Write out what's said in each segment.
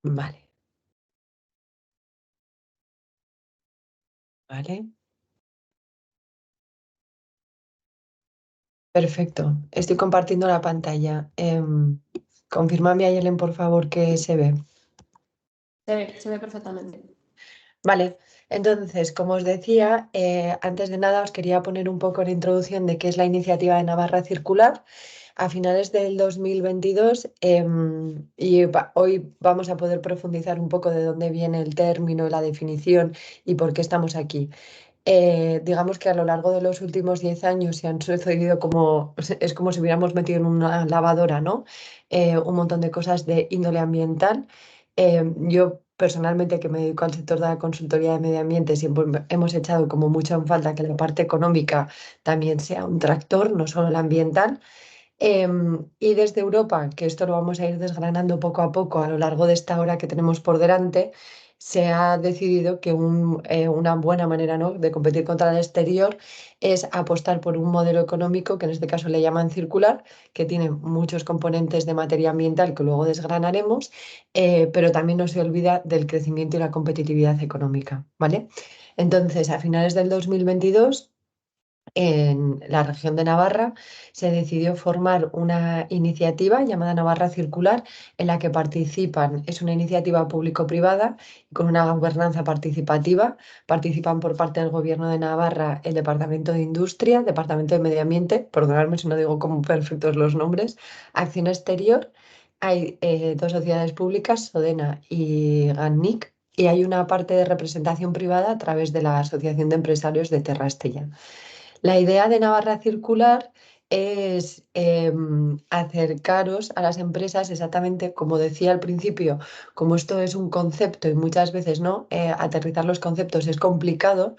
Vale, vale. Perfecto. Estoy compartiendo la pantalla. Confírmame, Ayelen, por favor, que se ve. Se ve perfectamente. Vale, entonces, como os decía, antes de nada os quería poner un poco en introducción de qué es la iniciativa de Navarra Circular. A finales del 2022, hoy vamos a poder profundizar un poco de dónde viene el término, la definición y por qué estamos aquí. Digamos que a lo largo de los últimos 10 años se han sucedido como, es como si hubiéramos metido en una lavadora, ¿no? Un montón de cosas de índole ambiental. Yo personalmente, que me dedico al sector de la consultoría de medio ambiente, siempre hemos echado como mucho en falta que la parte económica también sea un tractor, no solo la ambiental. Y desde Europa, que esto lo vamos a ir desgranando poco a poco a lo largo de esta hora que tenemos por delante, se ha decidido que una buena manera, ¿no?, de competir contra el exterior es apostar por un modelo económico que en este caso le llaman circular, que tiene muchos componentes de materia ambiental que luego desgranaremos, pero también no se olvida del crecimiento y la competitividad económica, ¿vale? Entonces, a finales del 2022 en la región de Navarra se decidió formar una iniciativa llamada Navarra Circular, en la que participan, es una iniciativa público-privada con una gobernanza participativa. Participan por parte del Gobierno de Navarra el Departamento de Industria, Departamento de Medio Ambiente, perdonadme si no digo como perfectos los nombres, Acción Exterior. Hay dos sociedades públicas, Sodena y Gannic, y hay una parte de representación privada a través de la Asociación de Empresarios de Terra Estella. La idea de Navarra Circular es acercaros a las empresas exactamente como decía al principio, como esto es un concepto y muchas veces no, aterrizar los conceptos es complicado,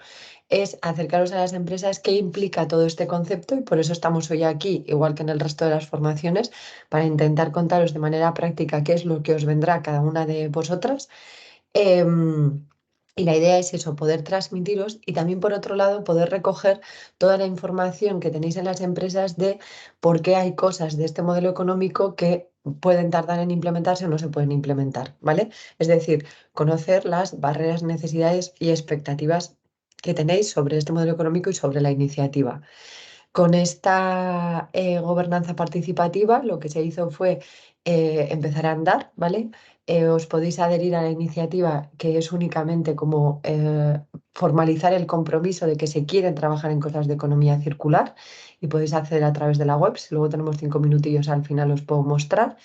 es acercaros a las empresas qué implica todo este concepto y por eso estamos hoy aquí, igual que en el resto de las formaciones, para intentar contaros de manera práctica qué es lo que os vendrá a cada una de vosotras. Em, y la idea es eso, poder transmitiros y también por otro lado poder recoger toda la información que tenéis en las empresas de por qué hay cosas de este modelo económico que pueden tardar en implementarse o no se pueden implementar, ¿vale? Es decir, conocer las barreras, necesidades y expectativas que tenéis sobre este modelo económico y sobre la iniciativa. Con esta gobernanza participativa, lo que se hizo fue empezar a andar, ¿vale? Os podéis adherir a la iniciativa, que es únicamente como formalizar el compromiso de que se quieren trabajar en cosas de economía circular y podéis acceder a través de la web. Si luego tenemos 5 minutillos, al final os puedo mostrar.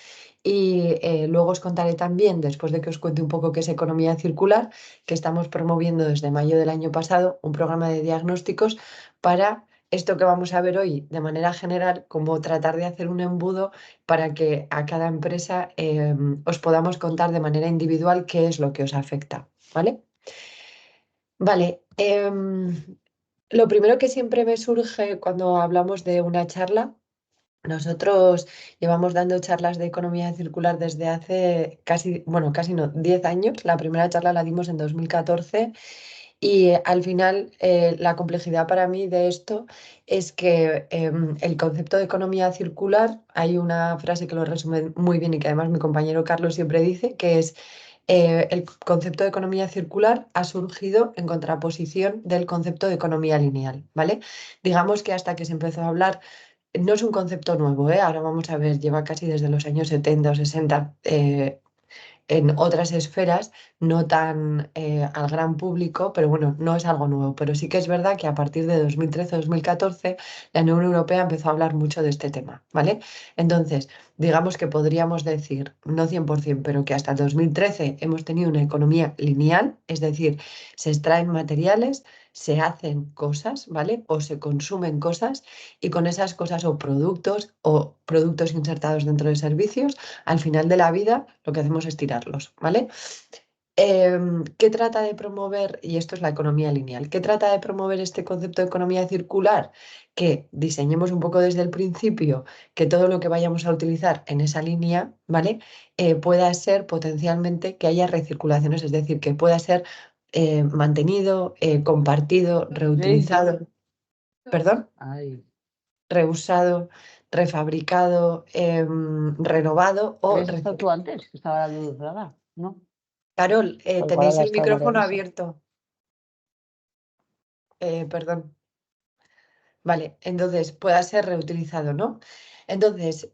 Y luego os contaré también, después de que os cuente un poco qué es economía circular, que estamos promoviendo desde mayo del año pasado un programa de diagnósticos para esto que vamos a ver hoy de manera general, como tratar de hacer un embudo para que a cada empresa os podamos contar de manera individual qué es lo que os afecta, ¿vale? Vale. Lo primero que siempre me surge cuando hablamos de una charla, nosotros llevamos dando charlas de economía circular desde hace casi, bueno, casi no, 10 años. La primera charla la dimos en 2014 y al final la complejidad para mí de esto es que el concepto de economía circular, hay una frase que lo resume muy bien y que además mi compañero Carlos siempre dice, que es el concepto de economía circular ha surgido en contraposición del concepto de economía lineal, ¿vale? Digamos que hasta que se empezó a hablar, no es un concepto nuevo, ¿eh? Ahora vamos a ver, lleva casi desde los años 70 o 60 en otras esferas, no tan al gran público, pero bueno, no es algo nuevo. Pero sí que es verdad que a partir de 2013-2014 la Unión Europea empezó a hablar mucho de este tema, ¿vale? Entonces, digamos que podríamos decir, no 100%, pero que hasta el 2013 hemos tenido una economía lineal, es decir, se extraen materiales, se hacen cosas, ¿vale? O se consumen cosas y con esas cosas o productos insertados dentro de servicios, al final de la vida lo que hacemos es tirarlos, ¿vale? ¿Qué trata de promover? Y esto es la economía lineal. ¿Qué trata de promover este concepto de economía circular? Que diseñemos un poco desde el principio que todo lo que vayamos a utilizar en esa línea, ¿vale? Pueda ser potencialmente que haya recirculaciones, es decir, que pueda ser mantenido, compartido, reutilizado, perdón, Ay, reusado, refabricado, renovado o ¿habías estado tú antes? Que estaba la luz cerrada, ¿no? Carol, Tal cual a tenéis la el escala micrófono María-Luisa. abierto. Perdón. Vale, entonces pueda ser reutilizado, ¿no? Entonces,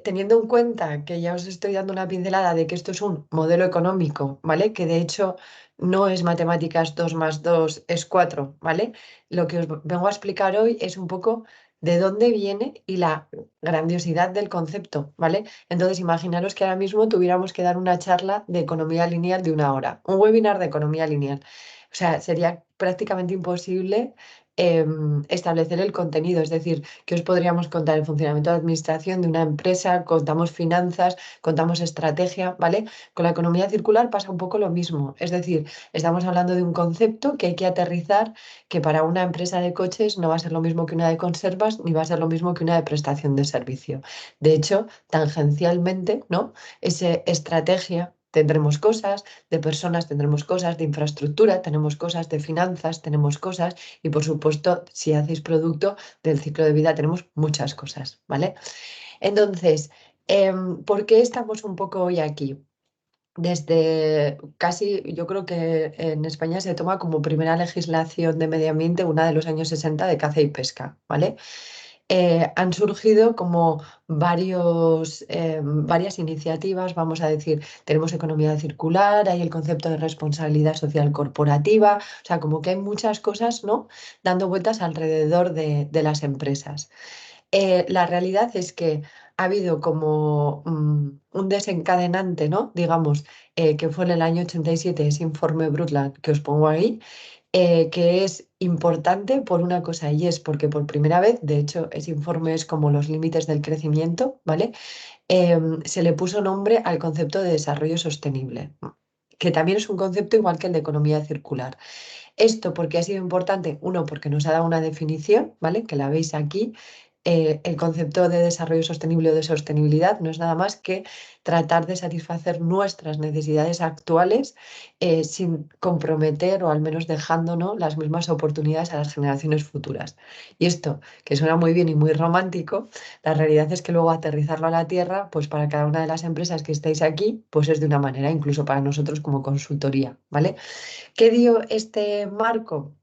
teniendo en cuenta que ya os estoy dando una pincelada de que esto es un modelo económico, ¿vale? Que de hecho no es matemáticas 2 más 2 es 4, ¿vale? Lo que os vengo a explicar hoy es un poco de dónde viene y la grandiosidad del concepto, ¿vale? Entonces, imaginaros que ahora mismo tuviéramos que dar una charla de economía lineal de 1 hora, un webinar de economía lineal. O sea, sería prácticamente imposible establecer el contenido, es decir, que os podríamos contar el funcionamiento de administración de una empresa, contamos finanzas, contamos estrategia, ¿vale? Con la economía circular pasa un poco lo mismo, es decir, estamos hablando de un concepto que hay que aterrizar, que para una empresa de coches no va a ser lo mismo que una de conservas, ni va a ser lo mismo que una de prestación de servicio. De hecho, tangencialmente, ¿no? Esa estrategia. Tendremos cosas, de personas tendremos cosas, de infraestructura tenemos cosas, de finanzas tenemos cosas, y por supuesto, si hacéis producto del ciclo de vida, tenemos muchas cosas, ¿vale? Entonces, ¿por qué estamos un poco hoy aquí? Desde casi, yo creo que en España se toma como primera legislación de medio ambiente una de los años 60 de caza y pesca, ¿vale? Han surgido como varias iniciativas, vamos a decir, tenemos economía circular, hay el concepto de responsabilidad social corporativa, o sea, como que hay muchas cosas, ¿no? Dando vueltas alrededor de las empresas. La realidad es que ha habido como un desencadenante, ¿no? Digamos, que fue en el año 87 ese informe Brundtland que os pongo ahí, que es importante por una cosa y es porque por primera vez, de hecho, ese informe es como los límites del crecimiento, ¿vale? Se le puso nombre al concepto de desarrollo sostenible, que también es un concepto igual que el de economía circular. Esto porque ha sido importante, uno, porque nos ha dado una definición, ¿vale? Que la veis aquí. El concepto de desarrollo sostenible o de sostenibilidad no es nada más que tratar de satisfacer nuestras necesidades actuales sin comprometer o al menos dejándonos las mismas oportunidades a las generaciones futuras. Y esto, que suena muy bien y muy romántico, la realidad es que luego aterrizarlo a la tierra, pues para cada una de las empresas que estáis aquí, pues es de una manera, incluso para nosotros como consultoría, ¿vale? ¿Qué dio este marco?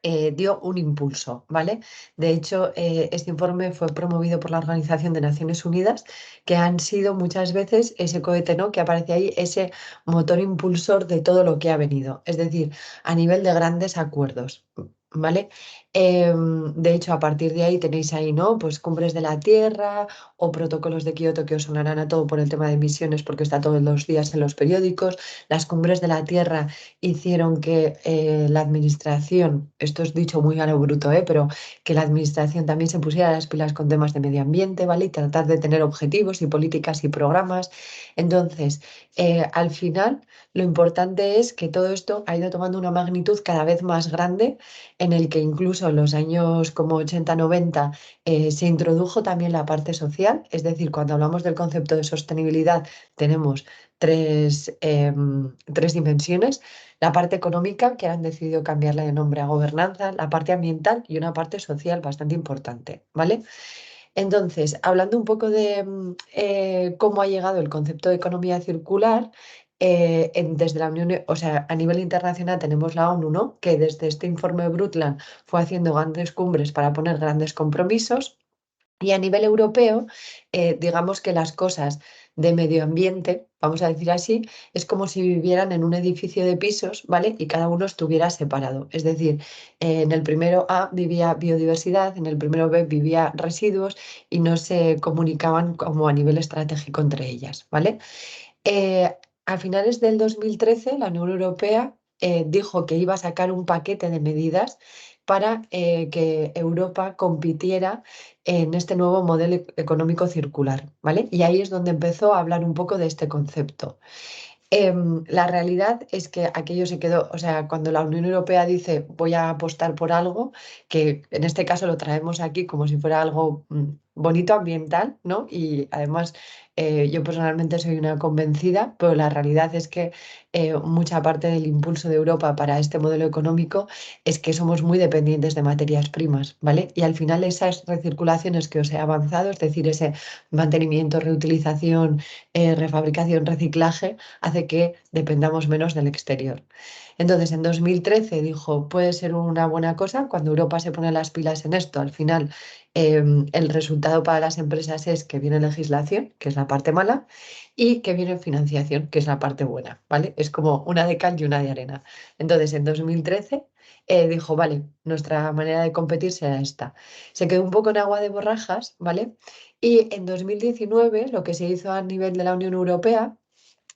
Dio un impulso, ¿vale? De hecho, este informe fue promovido por la Organización de Naciones Unidas, que han sido muchas veces ese cohete, ¿no? Que aparece ahí, ese motor impulsor de todo lo que ha venido, es decir, a nivel de grandes acuerdos, ¿vale? De hecho, a partir de ahí tenéis ahí, ¿no? Pues cumbres de la Tierra o protocolos de Kioto que os sonarán a todo por el tema de emisiones, porque está todos los días en los periódicos. Las cumbres de la Tierra hicieron que la administración, esto es dicho muy a lo bruto, pero que la administración también se pusiera las pilas con temas de medio ambiente, ¿vale? Y tratar de tener objetivos y políticas y programas. Entonces, al final, lo importante es que todo esto ha ido tomando una magnitud cada vez más grande, en el que incluso en los años como 80-90 se introdujo también la parte social, es decir, cuando hablamos del concepto de sostenibilidad, tenemos tres dimensiones: la parte económica, que han decidido cambiarle de nombre a gobernanza, la parte ambiental y una parte social bastante importante, ¿vale? Entonces, hablando un poco de cómo ha llegado el concepto de economía circular, desde la Unión, o sea, a nivel internacional tenemos la ONU, ¿no? Que desde este informe Brundtland fue haciendo grandes cumbres para poner grandes compromisos. Y a nivel europeo, digamos que las cosas de medio ambiente, vamos a decir así, es como si vivieran en un edificio de pisos, ¿vale? Y cada uno estuviera separado. Es decir, en el primero A vivía biodiversidad, en el primero B vivía residuos y no se comunicaban como a nivel estratégico entre ellas, ¿vale? A finales del 2013, la Unión Europea dijo que iba a sacar un paquete de medidas para que Europa compitiera en este nuevo modelo económico circular, ¿vale? Y ahí es donde empezó a hablar un poco de este concepto. La realidad es que aquello se quedó, o sea, cuando la Unión Europea dice voy a apostar por algo, que en este caso lo traemos aquí como si fuera algo bonito ambiental, ¿no? Y además yo personalmente soy una convencida, pero la realidad es que mucha parte del impulso de Europa para este modelo económico es que somos muy dependientes de materias primas, ¿vale? Y al final esas recirculaciones que os he avanzado, es decir, ese mantenimiento, reutilización, refabricación, reciclaje, hace que dependamos menos del exterior. Entonces, en 2013 dijo, puede ser una buena cosa cuando Europa se pone las pilas en esto. Al final, el resultado para las empresas es que viene legislación, que es la parte mala, y que viene financiación, que es la parte buena, ¿vale? Es como una de cal y una de arena. Entonces, en 2013 dijo, vale, nuestra manera de competir será esta. Se quedó un poco en agua de borrajas, ¿vale? Y en 2019 lo que se hizo a nivel de la Unión Europea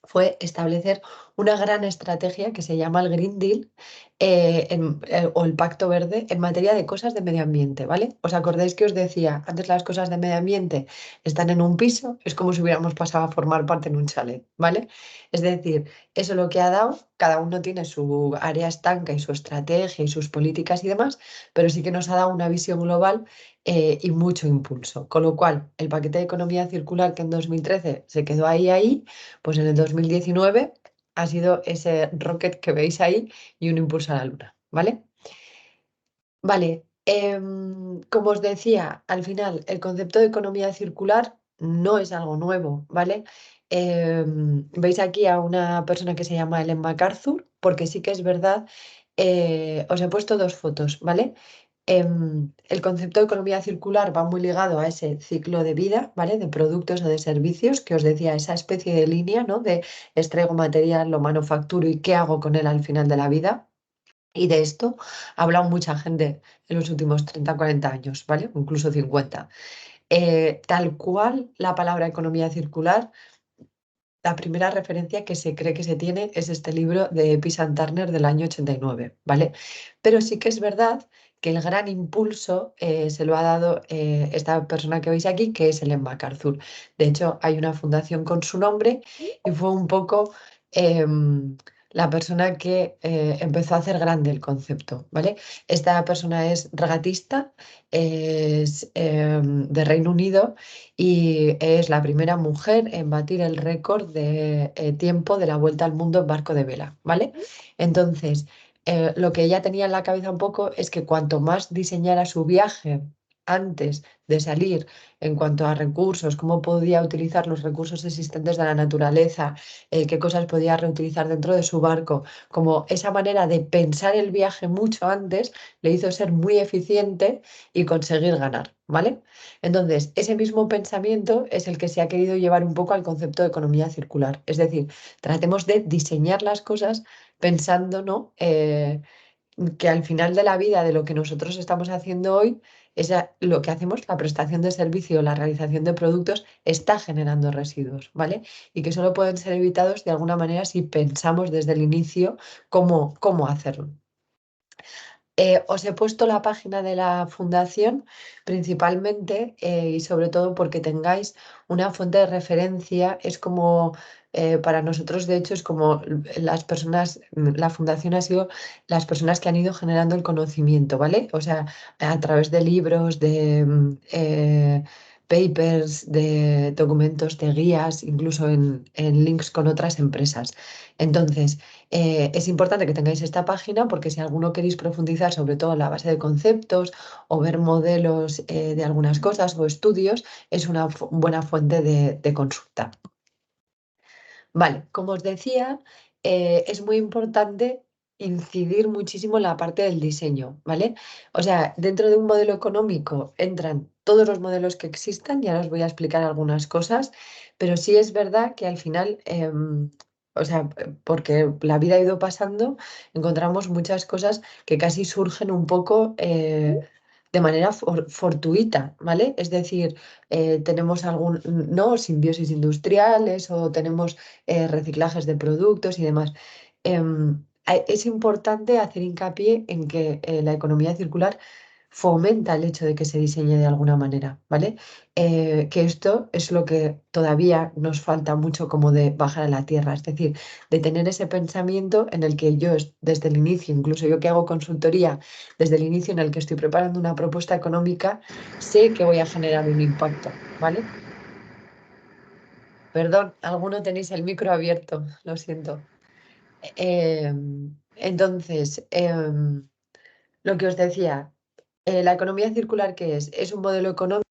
fue establecer una gran estrategia que se llama el Green Deal o el Pacto Verde en materia de cosas de medio ambiente, ¿vale? ¿Os acordáis que os decía, antes las cosas de medio ambiente están en un piso, es como si hubiéramos pasado a formar parte en un chalet, ¿vale? Es decir, eso lo que ha dado, cada uno tiene su área estanca y su estrategia y sus políticas y demás, pero sí que nos ha dado una visión global y mucho impulso. Con lo cual, el paquete de economía circular que en 2013 se quedó ahí, pues en el 2019 ha sido ese rocket que veis ahí y un impulso a la luna, ¿vale? Vale, como os decía, al final el concepto de economía circular no es algo nuevo, ¿vale? Veis aquí a una persona que se llama Ellen MacArthur, porque sí que es verdad, os he puesto dos fotos, ¿vale? El concepto de economía circular va muy ligado a ese ciclo de vida, ¿vale? De productos o de servicios, que os decía, esa especie de línea, ¿no? De extraigo material, lo manufacturo y qué hago con él al final de la vida. Y de esto ha hablado mucha gente en los últimos 30 40 años, ¿vale? O incluso 50. Tal cual la palabra economía circular, la primera referencia que se cree que se tiene es este libro de Pisan Turner del año 89, ¿vale? Pero sí que es verdad que el gran impulso se lo ha dado esta persona que veis aquí, que es Ellen MacArthur. De hecho, hay una fundación con su nombre y fue un poco la persona que empezó a hacer grande el concepto, ¿vale? Esta persona es regatista, es de Reino Unido y es la primera mujer en batir el récord de tiempo de la vuelta al mundo en barco de vela, ¿vale? Entonces, lo que ella tenía en la cabeza un poco es que cuanto más diseñara su viaje antes de salir en cuanto a recursos, cómo podía utilizar los recursos existentes de la naturaleza, qué cosas podía reutilizar dentro de su barco, como esa manera de pensar el viaje mucho antes le hizo ser muy eficiente y conseguir ganar, ¿vale? Entonces, ese mismo pensamiento es el que se ha querido llevar un poco al concepto de economía circular. Es decir, tratemos de diseñar las cosas pensando, ¿no? Que al final de la vida, de lo que nosotros estamos haciendo hoy, lo que hacemos, la prestación de servicio, la realización de productos, está generando residuos, ¿vale? Y que solo pueden ser evitados de alguna manera si pensamos desde el inicio cómo hacerlo. Os he puesto la página de la fundación principalmente y sobre todo porque tengáis una fuente de referencia. Es como, para nosotros de hecho, es como las personas, la fundación ha sido las personas que han ido generando el conocimiento, ¿vale? O sea, a través de libros, de papers, de documentos, de guías, incluso en links con otras empresas. Entonces, es importante que tengáis esta página porque si alguno queréis profundizar sobre todo en la base de conceptos o ver modelos de algunas cosas o estudios, es una buena fuente de consulta. Vale, como os decía, es muy importante incidir muchísimo en la parte del diseño, ¿vale? O sea, dentro de un modelo económico entran todos los modelos que existan, ya os voy a explicar algunas cosas, pero sí es verdad que al final, o sea, porque la vida ha ido pasando, encontramos muchas cosas que casi surgen un poco de manera fortuita, ¿vale? Es decir, tenemos algún, no, simbiosis industriales o tenemos reciclajes de productos y demás. Es importante hacer hincapié en que la economía circular fomenta el hecho de que se diseñe de alguna manera, ¿vale? Que esto es lo que todavía nos falta mucho como de bajar a la tierra, es decir, de tener ese pensamiento en el que yo desde el inicio, incluso yo que hago consultoría, desde el inicio en el que estoy preparando una propuesta económica, sé que voy a generar un impacto, ¿vale? Perdón, alguno tenéis el micro abierto, lo siento. Entonces, lo que os decía, la economía circular, ¿qué es? Es un modelo económico.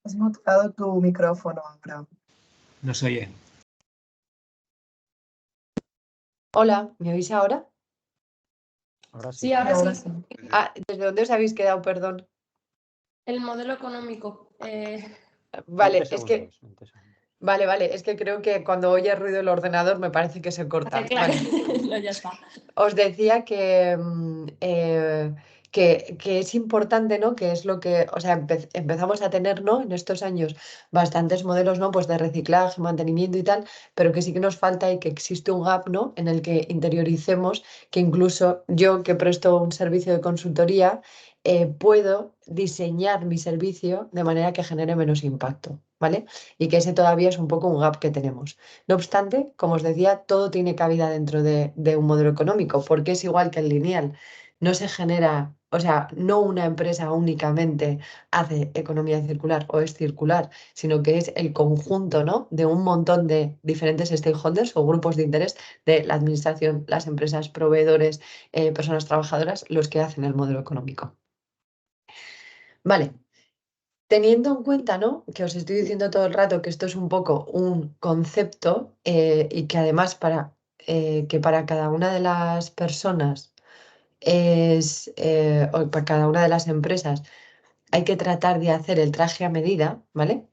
Has mutado tu micrófono ahora. No se oye. Hola, ¿me oís ahora? Ahora sí. Sí, ahora Ahora sí. sí. Ah, ¿desde dónde os habéis quedado? Perdón. El modelo económico. Vale, 20 es que, segundos, 20 segundos. vale, es que creo que cuando oye ruido el ordenador me parece que se corta. Claro, Vale. no, ya está. Os decía que es importante, ¿no? Que es lo que, o sea, empezamos a tener, ¿no? En estos años bastantes modelos, ¿no? Pues de reciclaje, mantenimiento y tal, pero que sí que nos falta y que existe un gap, ¿no? En el que interioricemos que incluso yo que presto un servicio de consultoría, puedo diseñar mi servicio de manera que genere menos impacto, ¿vale? Y que ese todavía es un poco un gap que tenemos. No obstante, como os decía, todo tiene cabida dentro de un modelo económico, porque es igual que el lineal. No se genera, o sea, no una empresa únicamente hace economía circular o es circular, sino que es el conjunto, ¿no? De un montón de diferentes stakeholders o grupos de interés de la administración, las empresas, proveedores, personas trabajadoras, los que hacen el modelo económico. Vale, teniendo en cuenta, ¿no? Que os estoy diciendo todo el rato que esto es un poco un concepto y que además que para cada una de las personas o para cada una de las empresas hay que tratar de hacer el traje a medida, ¿vale?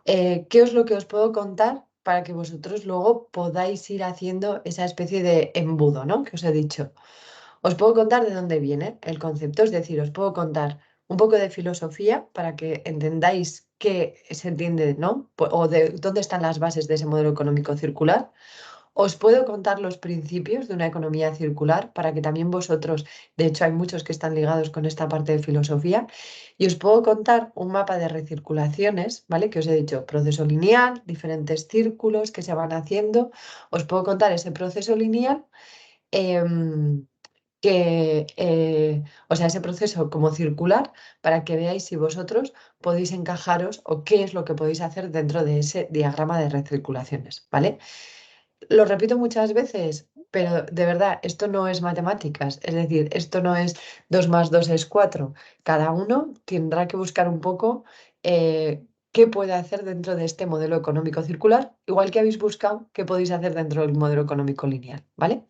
¿Qué es lo que os puedo contar para que vosotros luego podáis ir haciendo esa especie de embudo, ¿no? Que os he dicho. Os puedo contar de dónde viene el concepto, es decir, os puedo contar un poco de filosofía para que entendáis qué se entiende, ¿no? O de dónde están las bases de ese modelo económico circular. Os puedo contar los principios de una economía circular para que también vosotros, de hecho hay muchos que están ligados con esta parte de filosofía, y os puedo contar un mapa de recirculaciones, ¿vale? Que os he dicho, proceso lineal, diferentes círculos que se van haciendo. Os puedo contar ese proceso lineal. em, o sea, ese proceso como circular para que veáis si vosotros podéis encajaros o qué es lo que podéis hacer dentro de ese diagrama de recirculaciones, ¿vale? Lo repito muchas veces, pero de verdad, esto no es matemáticas, es decir, esto no es 2 más 2 es 4. Cada uno tendrá que buscar un poco qué puede hacer dentro de este modelo económico circular, igual que habéis buscado qué podéis hacer dentro del modelo económico lineal, ¿vale?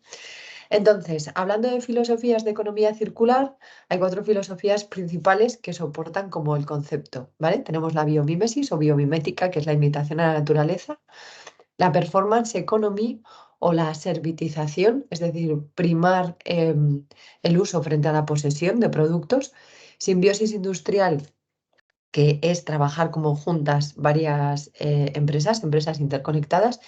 Entonces, hablando de filosofías de economía circular, hay 4 filosofías principales que soportan como el concepto, ¿vale? Tenemos la biomímesis o biomimética, que es la imitación a la naturaleza, la performance economy o la servitización, es decir, primar el uso frente a la posesión de productos, simbiosis industrial, que es trabajar como juntas varias empresas interconectadas,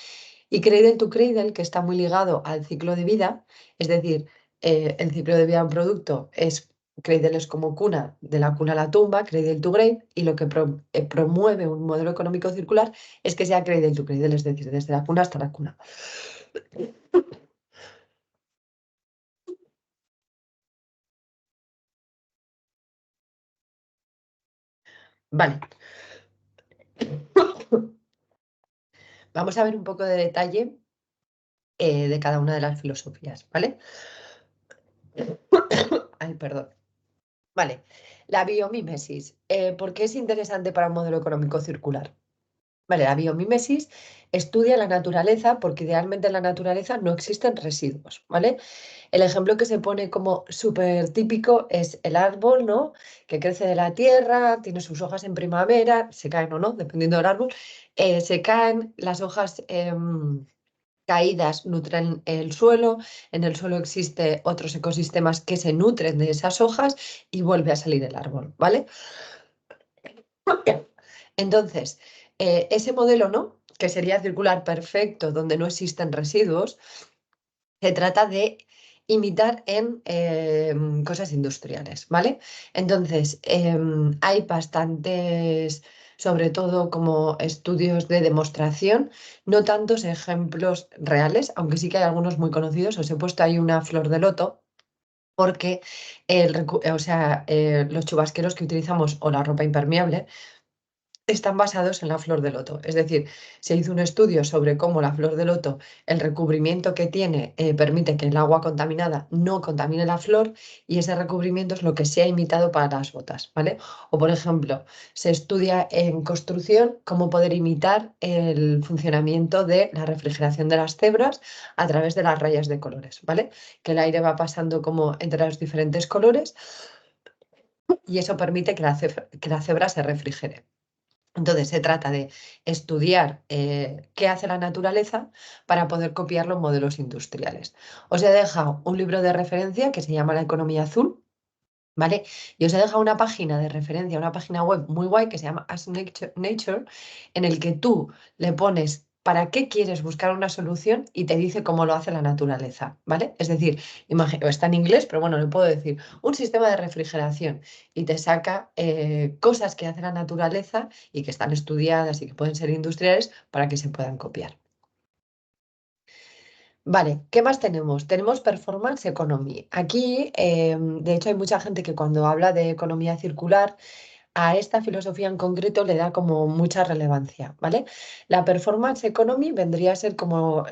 y Cradle to Cradle, que está muy ligado al ciclo de vida, es decir, el ciclo de vida de un producto es, Cradle es como cuna, de la cuna a la tumba, Cradle to Grave, y lo que promueve un modelo económico circular es que sea Cradle to Cradle, es decir, desde la cuna hasta la cuna. Vale. Vamos a ver un poco de detalle de cada una de las filosofías, ¿vale? Ay, perdón. Vale, la biomímesis. ¿Por qué es interesante para un modelo económico circular? Vale, la biomímesis estudia la naturaleza porque idealmente en la naturaleza no existen residuos, ¿vale? El ejemplo que se pone como súper típico es el árbol, ¿no? Que crece de la tierra, tiene sus hojas en primavera, se caen o no, dependiendo del árbol, se caen, las hojas caídas nutren el suelo, en el suelo existen otros ecosistemas que se nutren de esas hojas y vuelve a salir el árbol, ¿vale? Entonces, ese modelo, ¿no? Que sería circular perfecto, donde no existen residuos, se trata de imitar en cosas industriales, ¿vale? Entonces, hay bastantes, sobre todo como estudios de demostración, no tantos ejemplos reales, aunque sí que hay algunos muy conocidos. Os he puesto ahí una flor de loto, porque los chubasqueros que utilizamos o la ropa impermeable están basados en la flor de loto. Es decir, se hizo un estudio sobre cómo la flor de loto, el recubrimiento que tiene, permite que el agua contaminada no contamine la flor y ese recubrimiento es lo que se ha imitado para las botas, ¿vale? O, por ejemplo, se estudia en construcción cómo poder imitar el funcionamiento de la refrigeración de las cebras a través de las rayas de colores, ¿vale? Que el aire va pasando como entre los diferentes colores y eso permite que la cebra se refrigere. Entonces, se trata de estudiar qué hace la naturaleza para poder copiar los modelos industriales. Os he dejado un libro de referencia que se llama La economía azul, ¿vale? Y os he dejado una página de referencia, una página web muy guay que se llama Ask Nature, en el que tú le pones para qué quieres buscar una solución y te dice cómo lo hace la naturaleza, ¿vale? Es decir, está en inglés, pero bueno, le puedo decir un sistema de refrigeración y te saca cosas que hace la naturaleza y que están estudiadas y que pueden ser industriales para que se puedan copiar. Vale, ¿qué más tenemos? Tenemos Performance Economy. Aquí, de hecho, hay mucha gente que cuando habla de economía circular, a esta filosofía en concreto le da como mucha relevancia, ¿vale? La Performance Economy vendría a ser como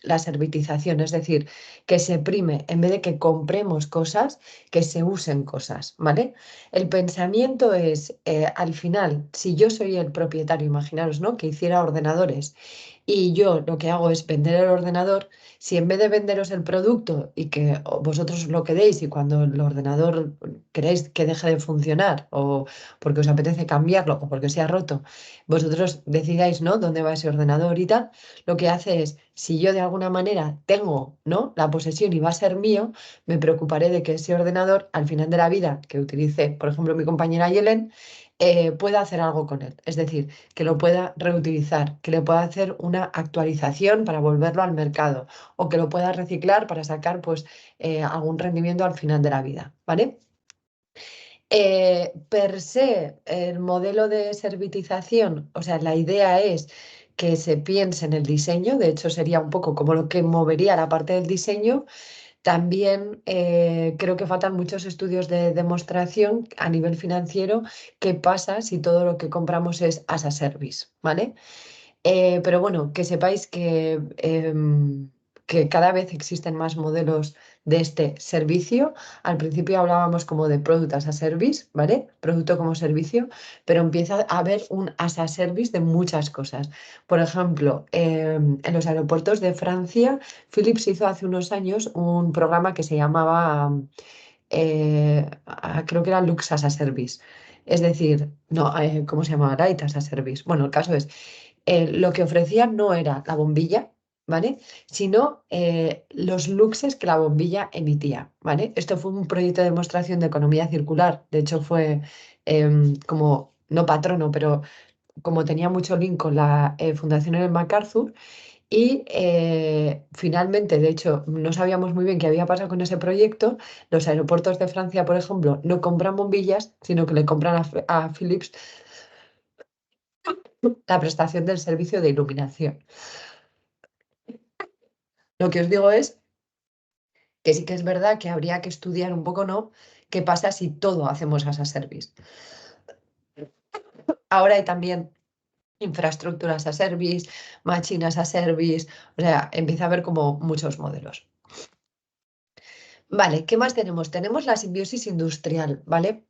la servitización, es decir, que se prime, en vez de que compremos cosas, que se usen cosas, ¿vale? El pensamiento es, al final, si yo soy el propietario, imaginaros, ¿no? Que hiciera ordenadores y yo lo que hago es vender el ordenador, si en vez de venderos el producto y que vosotros lo quedéis y cuando el ordenador queréis que deje de funcionar o porque os apetece cambiarlo o porque se ha roto, vosotros decidáis, ¿no? Dónde va ese ordenador y tal, lo que hace es, si yo de alguna manera tengo, ¿no? La posesión y va a ser mío, me preocuparé de que ese ordenador al final de la vida que utilice, por ejemplo, mi compañera Yelen, pueda hacer algo con él. Es decir, que lo pueda reutilizar, que le pueda hacer una actualización para volverlo al mercado o que lo pueda reciclar para sacar pues algún rendimiento al final de la vida, ¿vale? Per se, el modelo de servitización, o sea, la idea es que se piense en el diseño, de hecho sería un poco como lo que movería la parte del diseño. También creo que faltan muchos estudios de demostración a nivel financiero qué pasa si todo lo que compramos es as a service, ¿vale? Pero bueno, que sepáis que cada vez existen más modelos de este servicio. Al principio hablábamos como de product as a service, ¿vale? Producto como servicio, pero empieza a haber un as a service de muchas cosas. Por ejemplo, en los aeropuertos de Francia, Philips hizo hace unos años un programa que se llamaba, creo que era Lux as a Service. Es decir, no, ¿cómo se llamaba? Light as a Service. Bueno, el caso es lo que ofrecían no era la bombilla, ¿vale? Sino los luxes que la bombilla emitía, ¿vale? Esto fue un proyecto de demostración de economía circular, de hecho fue como, no patrono, pero como tenía mucho link con la Fundación Ellen MacArthur, y finalmente, de hecho, no sabíamos muy bien qué había pasado con ese proyecto. Los aeropuertos de Francia, por ejemplo, no compran bombillas, sino que le compran a Philips la prestación del servicio de iluminación. Lo que os digo es que sí que es verdad que habría que estudiar un poco, ¿no? ¿Qué pasa si todo hacemos as a service? Ahora hay también infraestructuras as a service, máquinas as a service, o sea, empieza a haber como muchos modelos. Vale, ¿qué más tenemos? Tenemos la simbiosis industrial, ¿vale?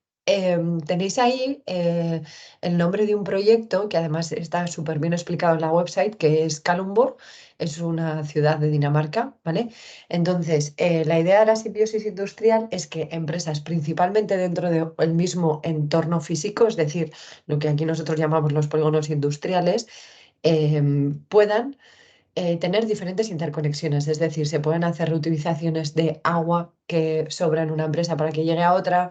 Tenéis ahí el nombre de un proyecto que además está súper bien explicado en la website, que es Kalundborg, es una ciudad de Dinamarca, ¿vale? Entonces, la idea de la simbiosis industrial es que empresas, principalmente dentro del mismo entorno físico, es decir, lo que aquí nosotros llamamos los polígonos industriales, puedan tener diferentes interconexiones, es decir, se pueden hacer reutilizaciones de agua que sobra en una empresa para que llegue a otra,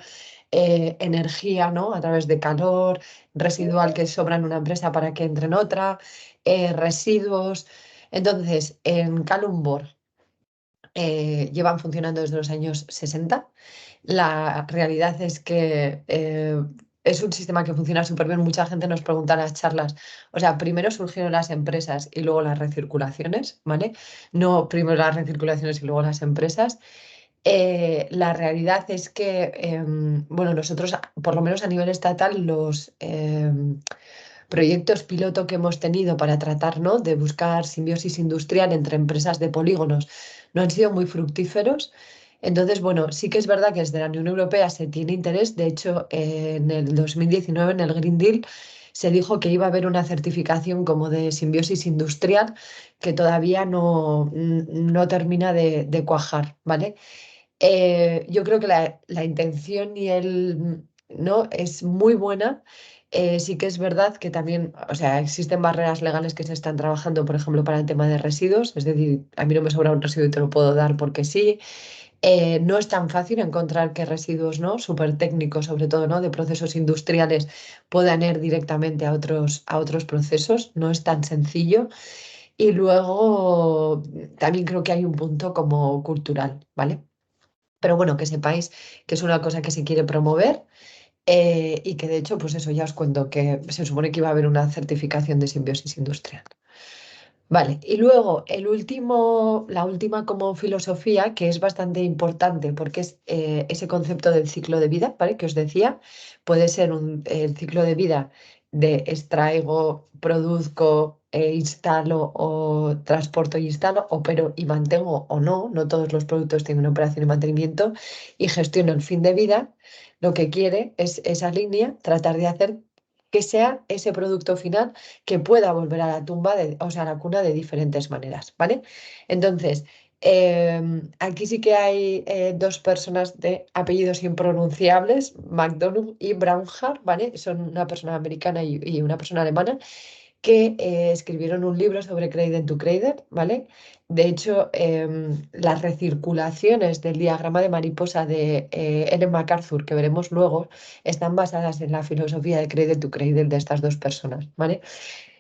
energía, ¿no? A través de calor residual que sobra en una empresa para que entre en otra, residuos. Entonces, en Kalundborg llevan funcionando desde los años 60. La realidad es que es un sistema que funciona súper bien. Mucha gente nos pregunta en las charlas. O sea, primero surgieron las empresas y luego las recirculaciones, ¿vale? No primero las recirculaciones y luego las empresas. La realidad es que, bueno, nosotros, por lo menos a nivel estatal, los proyectos piloto que hemos tenido para tratar, ¿no?, de buscar simbiosis industrial entre empresas de polígonos no han sido muy fructíferos. Entonces, bueno, sí que es verdad que desde la Unión Europea se tiene interés. De hecho, en el 2019, en el Green Deal, se dijo que iba a haber una certificación como de simbiosis industrial que todavía no termina de cuajar, ¿vale? Yo creo que la intención y no es muy buena. Sí que es verdad que también, o sea, existen barreras legales que se están trabajando, por ejemplo, para el tema de residuos. Es decir, a mí no me sobra un residuo y te lo puedo dar porque sí. No es tan fácil encontrar qué residuos, ¿no?, súper técnicos, sobre todo, ¿no?, de procesos industriales, puedan ir directamente a otros procesos. No es tan sencillo. Y luego también creo que hay un punto como cultural, ¿vale? Pero bueno, que sepáis que es una cosa que se quiere promover, y que de hecho, pues eso ya os cuento, que se supone que iba a haber una certificación de simbiosis industrial. Vale, y luego la última como filosofía, que es bastante importante porque es ese concepto del ciclo de vida, ¿vale? Que os decía, puede ser el ciclo de vida de extraigo, produzco, instalo o transporto y instalo, opero y mantengo o no, no todos los productos tienen una operación y mantenimiento, y gestiono el fin de vida. Lo que quiere es esa línea, tratar de hacer que sea ese producto final que pueda volver a la tumba, o sea, a la cuna de diferentes maneras, ¿vale? Entonces, aquí sí que hay dos personas de apellidos impronunciables, McDonough y Braunhart, ¿vale? Son una persona americana y una persona alemana que escribieron un libro sobre Cradle to Cradle, ¿vale? De hecho, las recirculaciones del diagrama de mariposa de Ellen MacArthur, que veremos luego, están basadas en la filosofía de Cradle to Cradle de estas dos personas, ¿vale?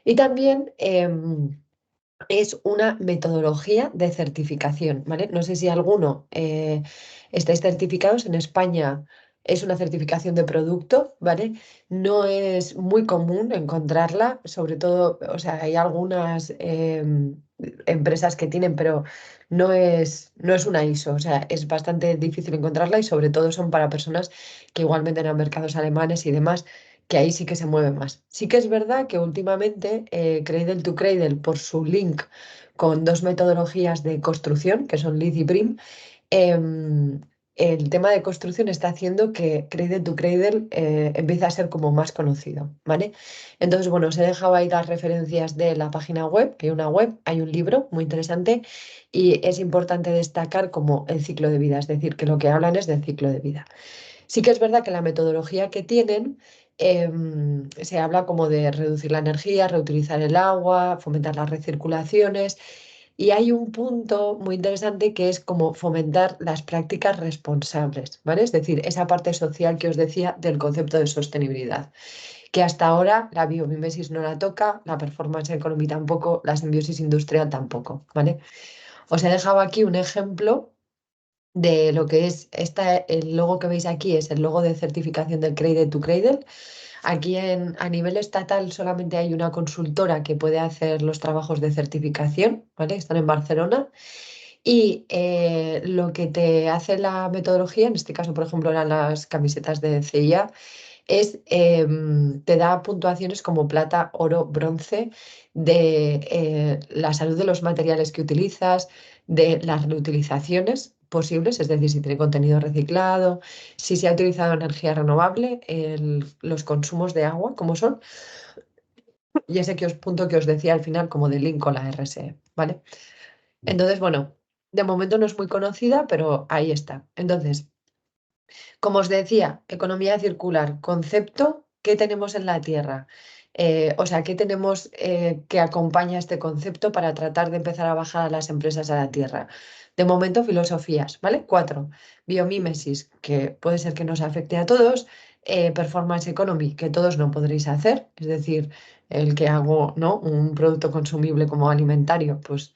Y también es una metodología de certificación, ¿vale? No sé si alguno estáis certificados. En España es una certificación de producto, ¿vale? No es muy común encontrarla, sobre todo, o sea, hay algunas empresas que tienen, pero no es una ISO, o sea, es bastante difícil encontrarla y sobre todo son para personas que igual venden a mercados alemanes y demás, que ahí sí que se mueve más. Sí que es verdad que últimamente Cradle to Cradle, por su link con dos metodologías de construcción, que son Lead y BRIM, em, el tema de construcción está haciendo que Cradle to Cradle empiece a ser como más conocido, ¿vale? Entonces, bueno, os he dejado ahí las referencias de la página web, que hay una web, hay un libro muy interesante y es importante destacar como el ciclo de vida, es decir, que lo que hablan es del ciclo de vida. Sí que es verdad que la metodología que tienen, se habla como de reducir la energía, reutilizar el agua, fomentar las recirculaciones, y hay un punto muy interesante que es como fomentar las prácticas responsables, ¿vale? Es decir, esa parte social que os decía del concepto de sostenibilidad, que hasta ahora la biomimesis no la toca, la performance economy tampoco, la simbiosis industrial tampoco, ¿vale? Os he dejado aquí un ejemplo de lo que es el logo que veis aquí, es el logo de certificación del Cradle to Cradle. Aquí a nivel estatal solamente hay una consultora que puede hacer los trabajos de certificación, ¿vale? Están en Barcelona. Y lo que te hace la metodología, en este caso, por ejemplo, eran las camisetas de CIA, te da puntuaciones como plata, oro, bronce, de la salud de los materiales que utilizas, de las reutilizaciones posibles, es decir, si tiene contenido reciclado, si se ha utilizado energía renovable, los consumos de agua, como son, y ese punto que os decía al final, como de link con la RSE, ¿vale? Entonces, bueno, de momento no es muy conocida, pero ahí está. Entonces, como os decía, economía circular, concepto, ¿qué tenemos en la Tierra? O sea, ¿qué tenemos que acompaña este concepto para tratar de empezar a bajar a las empresas a la Tierra? De momento, filosofías, ¿vale? 4. Biomímesis, que puede ser que nos afecte a todos. Performance economy, que todos no podréis hacer. Es decir, el que hago, ¿no?, un producto consumible como alimentario, pues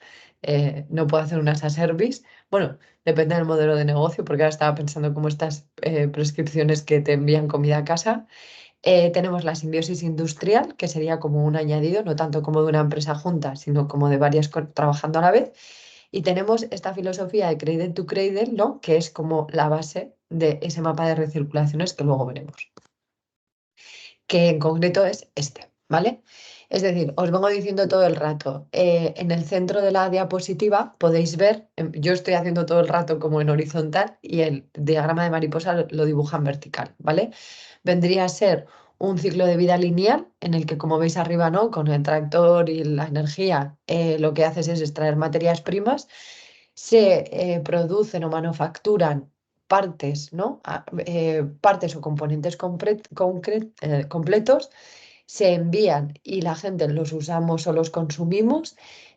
no puedo hacer un as a service. Bueno, depende del modelo de negocio, porque ahora estaba pensando como estas prescripciones que te envían comida a casa. Tenemos la simbiosis industrial, que sería como un añadido, no tanto como de una empresa junta, sino como de varias trabajando a la vez. Y tenemos esta filosofía de Cradle to Cradle, ¿no? Que es como la base de ese mapa de recirculaciones que luego veremos, que en concreto es este, ¿vale? Es decir, os vengo diciendo todo el rato, en el centro de la diapositiva podéis ver, yo estoy haciendo todo el rato como en horizontal y el diagrama de mariposa lo dibuja en vertical, ¿vale? Vendría a ser un ciclo de vida lineal en el que, como veis arriba, ¿no? Con el tractor y la energía, lo que haces es extraer materias primas, se producen o manufacturan partes, ¿no? Partes o componentes completos, se envían y la gente los usamos o los consumimos,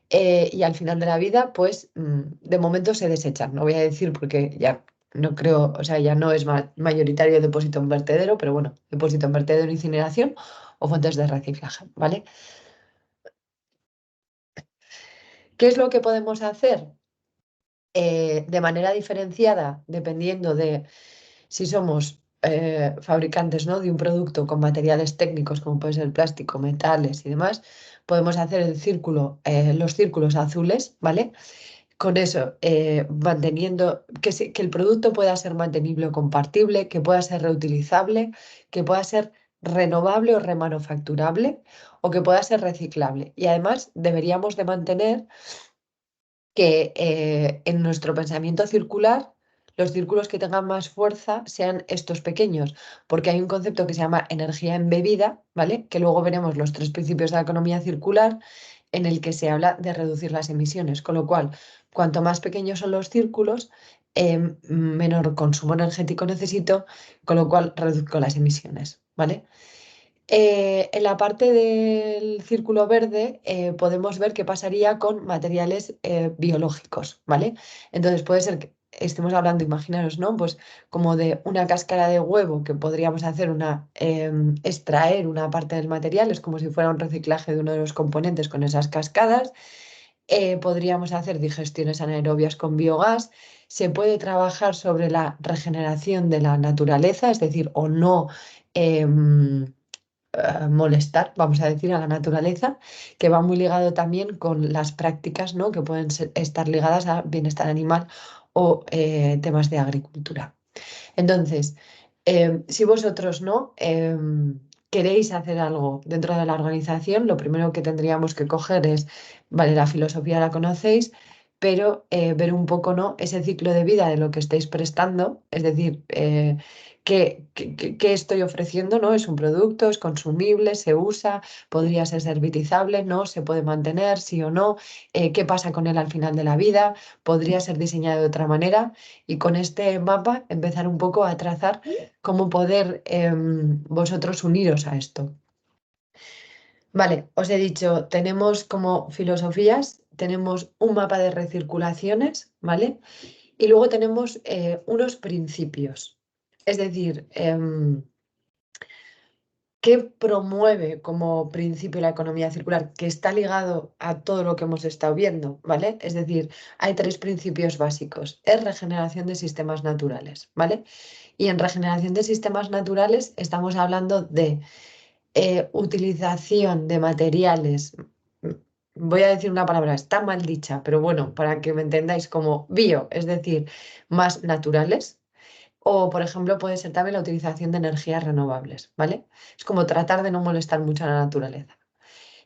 y al final de la vida, pues de momento se desechan. No voy a decir porque ya no creo, o sea, ya no es mayoritario el depósito en vertedero, pero bueno, depósito en vertedero, incineración o fuentes de reciclaje, ¿vale? ¿Qué es lo que podemos hacer? De manera diferenciada, dependiendo de si somos fabricantes, ¿no? de un producto con materiales técnicos como puede ser plástico, metales y demás, podemos hacer los círculos azules, ¿vale? Con eso, manteniendo que el producto pueda ser mantenible o compartible, que pueda ser reutilizable, que pueda ser renovable o remanufacturable o que pueda ser reciclable. Y además deberíamos de mantener que en nuestro pensamiento circular los círculos que tengan más fuerza sean estos pequeños, porque hay un concepto que se llama energía embebida, ¿vale? Que luego veremos los 3 principios de la economía circular, en el que se habla de reducir las emisiones, con lo cual, cuanto más pequeños son los círculos, menor consumo energético necesito, con lo cual reduzco las emisiones, ¿vale? En la parte del círculo verde podemos ver qué pasaría con materiales biológicos, ¿vale? Entonces puede ser que estemos hablando, imaginaros, ¿no? Pues como de una cáscara de huevo que podríamos hacer extraer una parte del material, es como si fuera un reciclaje de uno de los componentes con esas cascadas. Podríamos hacer digestiones anaerobias con biogás. Se puede trabajar sobre la regeneración de la naturaleza, es decir, o no. em, molestar, vamos a decir, a la naturaleza, que va muy ligado también con las prácticas, ¿no? que pueden estar ligadas a bienestar animal o temas de agricultura. Entonces, si vosotros no queréis hacer algo dentro de la organización, lo primero que tendríamos que coger es, vale, la filosofía la conocéis, pero ver un poco, ¿no? ese ciclo de vida de lo que estáis prestando, es decir, ¿qué estoy ofreciendo? ¿No? ¿Es un producto? ¿Es consumible? ¿Se usa? ¿Podría ser servitizable? ¿No? ¿Se puede mantener? ¿Sí o no? ¿Qué pasa con él al final de la vida? ¿Podría ser diseñado de otra manera? Y con este mapa empezar un poco a trazar cómo poder vosotros uniros a esto. Vale, os he dicho, tenemos como filosofías, tenemos un mapa de recirculaciones, ¿vale? Y luego tenemos unos principios. Es decir, ¿qué promueve como principio la economía circular? Que está ligado a todo lo que hemos estado viendo, ¿vale? Es decir, hay 3 principios básicos. Es regeneración de sistemas naturales, ¿vale? Y en regeneración de sistemas naturales estamos hablando de utilización de materiales. Voy a decir una palabra, está mal dicha, pero bueno, para que me entendáis, como bio, es decir, más naturales. O, por ejemplo, puede ser también la utilización de energías renovables, ¿vale? Es como tratar de no molestar mucho a la naturaleza.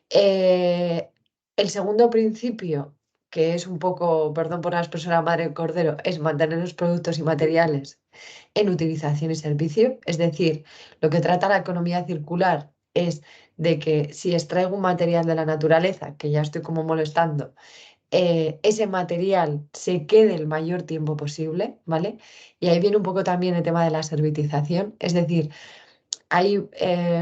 Eh, el segundo principio, que es un poco, perdón por la expresión madre cordero, es mantener los productos y materiales en utilización y servicio. Es decir, lo que trata la economía circular es de que si extraigo un material de la naturaleza, que ya estoy como molestando, ese material se quede el mayor tiempo posible, ¿vale? Y ahí viene un poco también el tema de la servitización, es decir, hay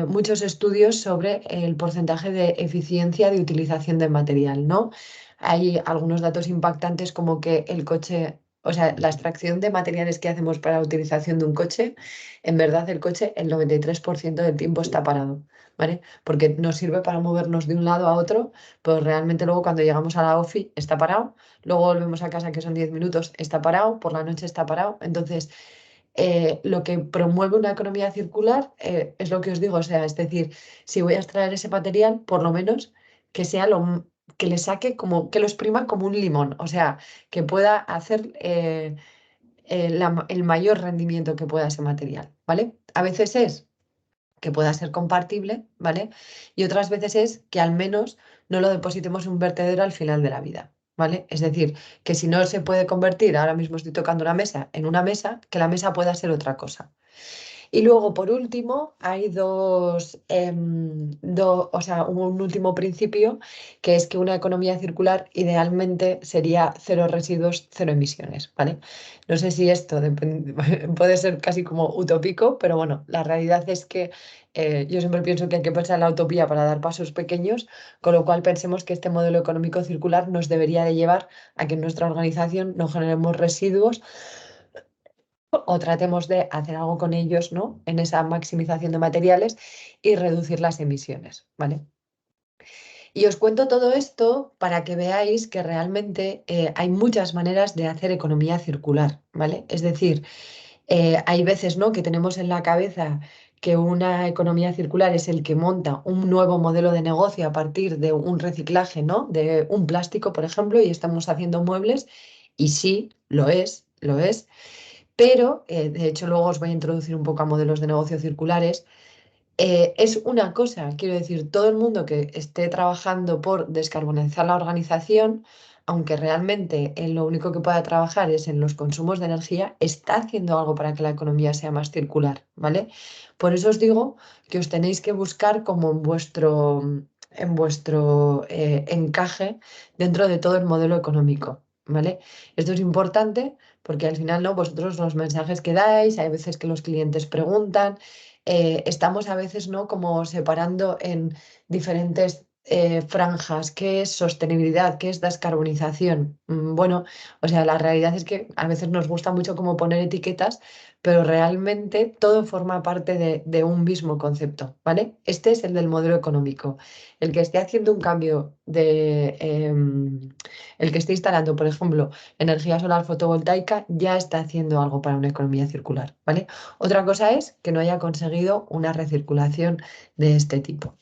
muchos estudios sobre el porcentaje de eficiencia de utilización del material, ¿no? Hay algunos datos impactantes como que el coche, o sea, la extracción de materiales que hacemos para la utilización de un coche, en verdad el coche el 93% del tiempo está parado, ¿vale? Porque nos sirve para movernos de un lado a otro, pero realmente luego cuando llegamos a la OFI está parado, luego volvemos a casa que son 10 minutos, está parado, por la noche está parado, entonces lo que promueve una economía circular es lo que os digo, o sea, es decir, si voy a extraer ese material, por lo menos que sea que le saque como, que lo exprima como un limón, o sea, que pueda hacer el mayor rendimiento que pueda ese material, ¿vale? A veces es que pueda ser compartible, ¿vale? Y otras veces es que al menos no lo depositemos en un vertedero al final de la vida, ¿vale? Es decir, que si no se puede convertir, ahora mismo estoy tocando una mesa, en una mesa, que la mesa pueda ser otra cosa. Y luego, por último, hay o sea, un último principio, que es que una economía circular idealmente sería cero residuos, cero emisiones, ¿vale? No sé si esto puede ser casi como utópico, pero bueno, la realidad es que yo siempre pienso que hay que pensar en la utopía para dar pasos pequeños, con lo cual pensemos que este modelo económico circular nos debería de llevar a que en nuestra organización no generemos residuos o tratemos de hacer algo con ellos, ¿no? En esa maximización de materiales y reducir las emisiones, ¿vale? Y os cuento todo esto para que veáis que realmente hay muchas maneras de hacer economía circular, ¿vale? Es decir, hay veces, ¿no?, que tenemos en la cabeza que una economía circular es el que monta un nuevo modelo de negocio a partir de un reciclaje, ¿no?, de un plástico, por ejemplo, y estamos haciendo muebles, y sí, lo es. Pero, de hecho, luego os voy a introducir un poco a modelos de negocio circulares. Es una cosa, quiero decir, todo el mundo que esté trabajando por descarbonizar la organización, aunque realmente en lo único que pueda trabajar es en los consumos de energía, está haciendo algo para que la economía sea más circular, ¿vale? Por eso os digo que os tenéis que buscar como en vuestro encaje dentro de todo el modelo económico, ¿vale? Esto es importante porque al final, ¿no?, vosotros los mensajes que dais, hay veces que los clientes preguntan, estamos a veces, ¿no?, como separando en diferentes franjas, qué es sostenibilidad, qué es descarbonización. Bueno, o sea, la realidad es que a veces nos gusta mucho como poner etiquetas, pero realmente todo forma parte de un mismo concepto, ¿vale? Este es el del modelo económico. El que esté haciendo un cambio el que esté instalando, por ejemplo, energía solar fotovoltaica, ya está haciendo algo para una economía circular, ¿vale? Otra cosa es que no haya conseguido una recirculación de este tipo.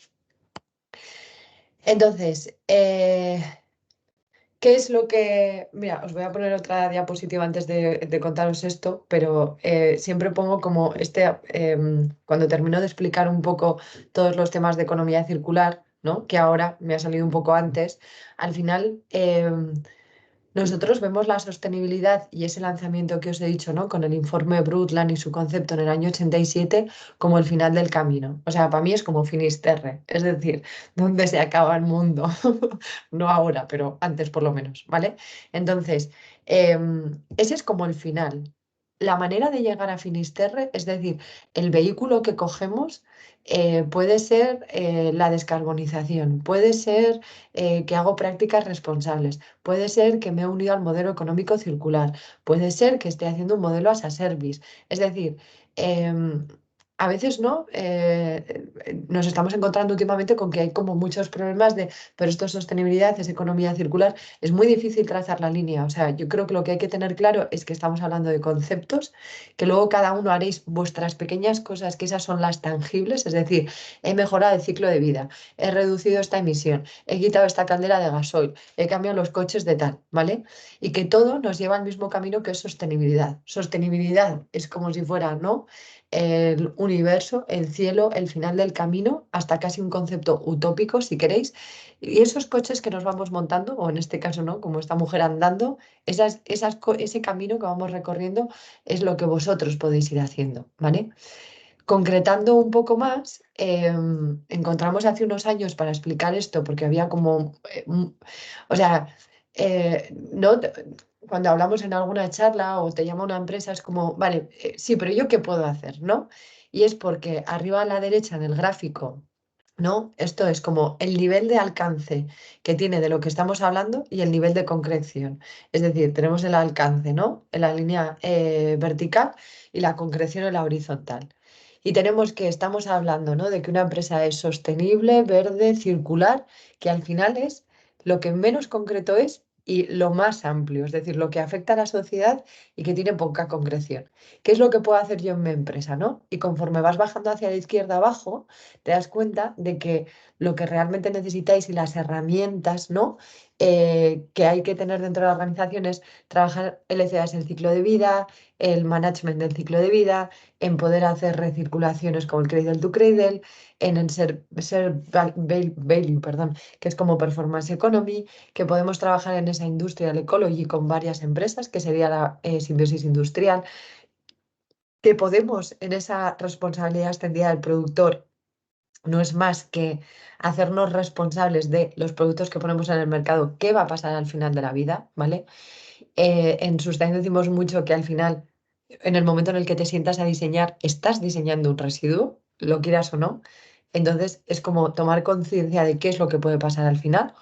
Entonces, ¿qué es lo que...? Mira, os voy a poner otra diapositiva antes de contaros esto, pero siempre pongo como cuando termino de explicar un poco todos los temas de economía circular, ¿no?, que ahora me ha salido un poco antes, al final... nosotros vemos la sostenibilidad y ese lanzamiento que os he dicho, ¿no?, con el informe Brundtland y su concepto en el año 87 como el final del camino. O sea, para mí es como Finisterre, es decir, donde se acaba el mundo. No ahora, pero antes por lo menos, ¿vale? Entonces, ese es como el final. La manera de llegar a Finisterre, es decir, el vehículo que cogemos, puede ser la descarbonización, puede ser que hago prácticas responsables. Puede ser que me he unido al modelo económico circular, puede ser que esté haciendo un modelo as a service. Es decir, a veces no, nos estamos encontrando últimamente con que hay como muchos problemas pero esto es sostenibilidad, es economía circular, es muy difícil trazar la línea. O sea, yo creo que lo que hay que tener claro es que estamos hablando de conceptos, que luego cada uno haréis vuestras pequeñas cosas, que esas son las tangibles, es decir, he mejorado el ciclo de vida, he reducido esta emisión, he quitado esta caldera de gasoil, he cambiado los coches de tal, ¿vale? Y que todo nos lleva al mismo camino, que es sostenibilidad. Sostenibilidad es como si fuera, ¿no?, el universo, el cielo, el final del camino, hasta casi un concepto utópico, si queréis. Y esos coches que nos vamos montando, o en este caso, ¿no?, como esta mujer andando, ese camino que vamos recorriendo es lo que vosotros podéis ir haciendo, ¿vale? Concretando un poco más, encontramos hace unos años para explicar esto, porque había como, o sea, no, cuando hablamos en alguna charla o te llama una empresa es como, vale, sí, pero ¿yo qué puedo hacer, no? Y es porque arriba a la derecha en el gráfico, ¿no? Esto es como el nivel de alcance que tiene de lo que estamos hablando y el nivel de concreción. Es decir, tenemos el alcance, ¿no?, en la línea vertical y la concreción en la horizontal. Y tenemos que, estamos hablando, ¿no?, de que una empresa es sostenible, verde, circular, que al final es lo que menos concreto es, y lo más amplio, es decir, lo que afecta a la sociedad y que tiene poca concreción. ¿Qué es lo que puedo hacer yo en mi empresa, no? Y conforme vas bajando hacia la izquierda abajo, te das cuenta de que lo que realmente necesitáis y las herramientas, ¿no? Que hay que tener dentro de la organización es trabajar LCAs el ciclo de vida, el management del ciclo de vida, en poder hacer recirculaciones como el cradle to cradle, en el value, perdón, que es como performance economy, que podemos trabajar en esa industrial ecology con varias empresas, que sería la simbiosis industrial, que podemos en esa responsabilidad extendida del productor no es más que hacernos responsables de los productos que ponemos en el mercado, qué va a pasar al final de la vida, ¿vale? En Sustain decimos mucho que al final, en el momento en el que te sientas a diseñar, estás diseñando un residuo, lo quieras o no. Entonces es como tomar conciencia de qué es lo que puede pasar al final.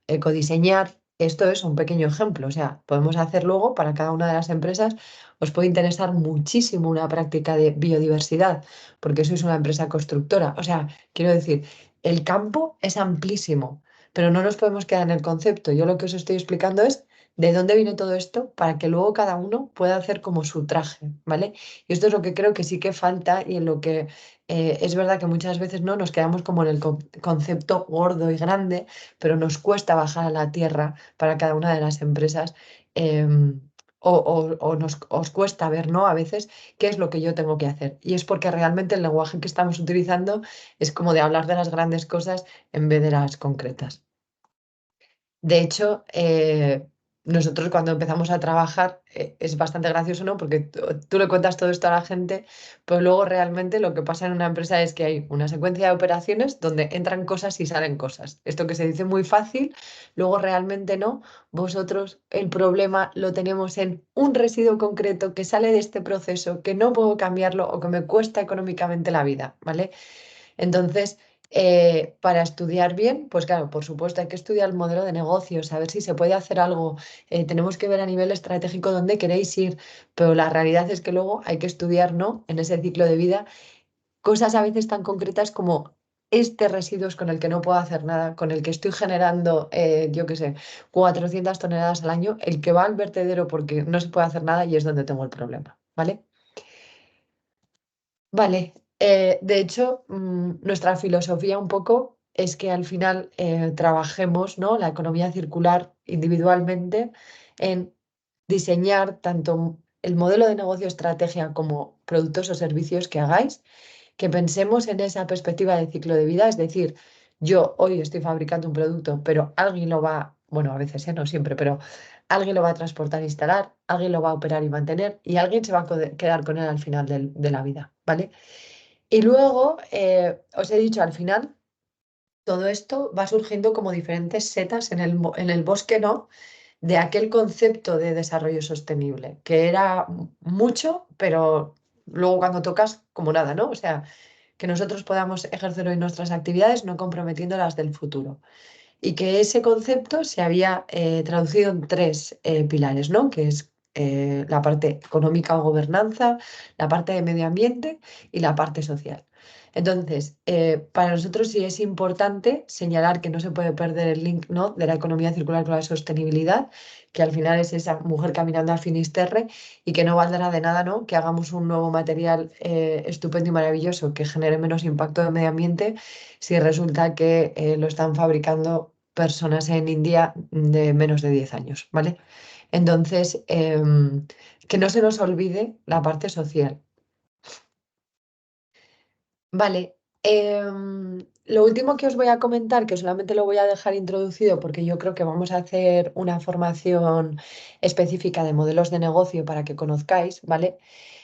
Ecodiseñar, esto es un pequeño ejemplo, o sea, podemos hacer luego para cada una de las empresas, os puede interesar muchísimo una práctica de biodiversidad, porque sois una empresa constructora. O sea, quiero decir, el campo es amplísimo, pero no nos podemos quedar en el concepto. Yo lo que os estoy explicando es de dónde viene todo esto para que luego cada uno pueda hacer como su traje, ¿vale? Y esto es lo que creo que sí que falta y en lo que es verdad que muchas veces no nos quedamos como en el concepto gordo y grande, pero nos cuesta bajar a la tierra para cada una de las empresas. Os cuesta ver, ¿no? A veces qué es lo que yo tengo que hacer. Y es porque realmente el lenguaje que estamos utilizando es como de hablar de las grandes cosas en vez de las concretas. De hecho, nosotros cuando empezamos a trabajar es bastante gracioso, ¿no? Porque tú le cuentas todo esto a la gente, pero luego realmente lo que pasa en una empresa es que hay una secuencia de operaciones donde entran cosas y salen cosas. Esto que se dice muy fácil, luego realmente no. Vosotros el problema lo tenemos en un residuo concreto que sale de este proceso, que no puedo cambiarlo o que me cuesta económicamente la vida, ¿vale? Entonces, para estudiar bien, pues claro, por supuesto, hay que estudiar el modelo de negocio, saber si se puede hacer algo. Tenemos que ver a nivel estratégico dónde queréis ir, pero la realidad es que luego hay que estudiar, ¿no? En ese ciclo de vida, cosas a veces tan concretas como este residuo es con el que no puedo hacer nada, con el que estoy generando, yo qué sé, 400 toneladas al año, el que va al vertedero porque no se puede hacer nada y es donde tengo el problema, ¿vale? Vale, de hecho, nuestra filosofía un poco es que al final trabajemos, ¿no? La economía circular individualmente en diseñar tanto el modelo de negocio estrategia como productos o servicios que hagáis, que pensemos en esa perspectiva de ciclo de vida, es decir, yo hoy estoy fabricando un producto, pero alguien lo va, bueno, a veces, no siempre, pero alguien lo va a transportar e instalar, alguien lo va a operar y mantener y alguien se va a quedar con él al final de la vida, ¿vale? Y luego, os he dicho al final, todo esto va surgiendo como diferentes setas en en el bosque, ¿no? De aquel concepto de desarrollo sostenible, que era mucho, pero luego cuando tocas, como nada, ¿no? O sea, que nosotros podamos ejercer hoy nuestras actividades no comprometiendo las del futuro. Y que ese concepto se había traducido en tres pilares, ¿no? Que es la parte económica o gobernanza, la parte de medio ambiente y la parte social. Entonces, para nosotros sí es importante señalar que no se puede perder el link, ¿no? De la economía circular con la sostenibilidad, que al final es esa mujer caminando a Finisterre y que no valdrá de nada, ¿no? Que hagamos un nuevo material estupendo y maravilloso que genere menos impacto de medio ambiente si resulta que lo están fabricando personas en India de menos de 10 años, ¿vale? Entonces, que no se nos olvide la parte social. Vale, lo último que os voy a comentar, que solamente lo voy a dejar introducido porque yo creo que vamos a hacer una formación específica de modelos de negocio para que conozcáis, ¿vale?